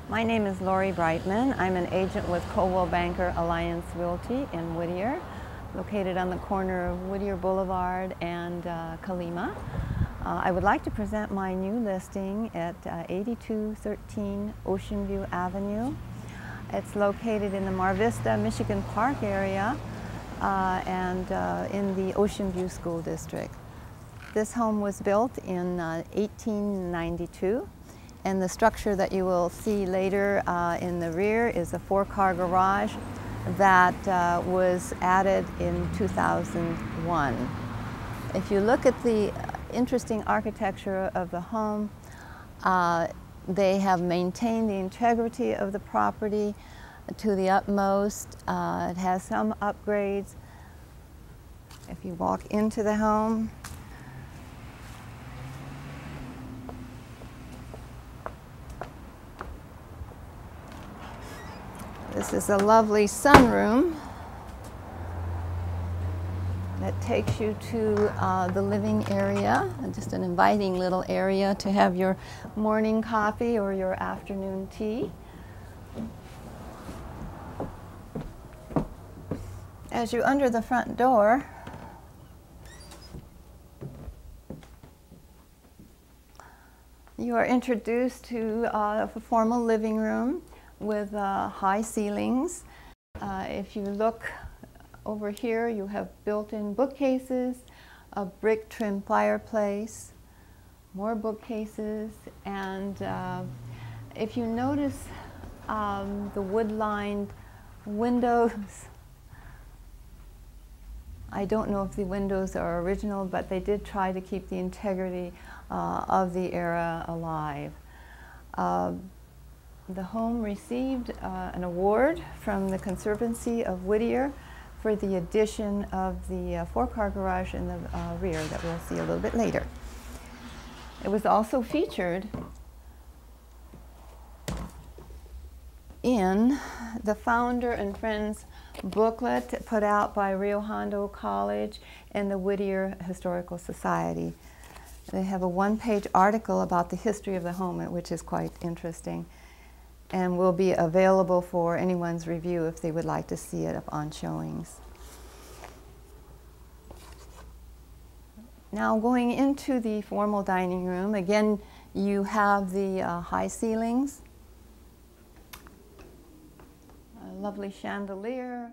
My name is Lori Breitman. I'm an agent with Coldwell Banker Alliance Realty in Whittier, located on the corner of Whittier Boulevard and Kalima. I would like to present my new listing at 8213 Ocean View Avenue. It's located in the Mar Vista, Michigan Park area and in the Ocean View School District. This home was built in 1892. And the structure that you will see later in the rear is a 4-car garage that was added in 2001. If you look at the interesting architecture of the home, they have maintained the integrity of the property to the utmost. It has some upgrades. If you walk into the home, this is a lovely sunroom that takes you to the living area, just an inviting little area to have your morning coffee or your afternoon tea. As you enter the front door, you are introduced to a formal living room with high ceilings. If you look over here, you have built-in bookcases, a brick trim fireplace, more bookcases, and if you notice the wood-lined windows, I don't know if the windows are original, but they did try to keep the integrity of the era alive. The home received an award from the Conservancy of Whittier for the addition of the 4-car garage in the rear that we'll see a little bit later. It was also featured in the Founder and Friends booklet put out by Rio Hondo College and the Whittier Historical Society. They have a 1-page article about the history of the home, which is quite interesting, and will be available for anyone's review if they would like to see it upon showings. Now going into the formal dining room, again you have the high ceilings, a lovely chandelier,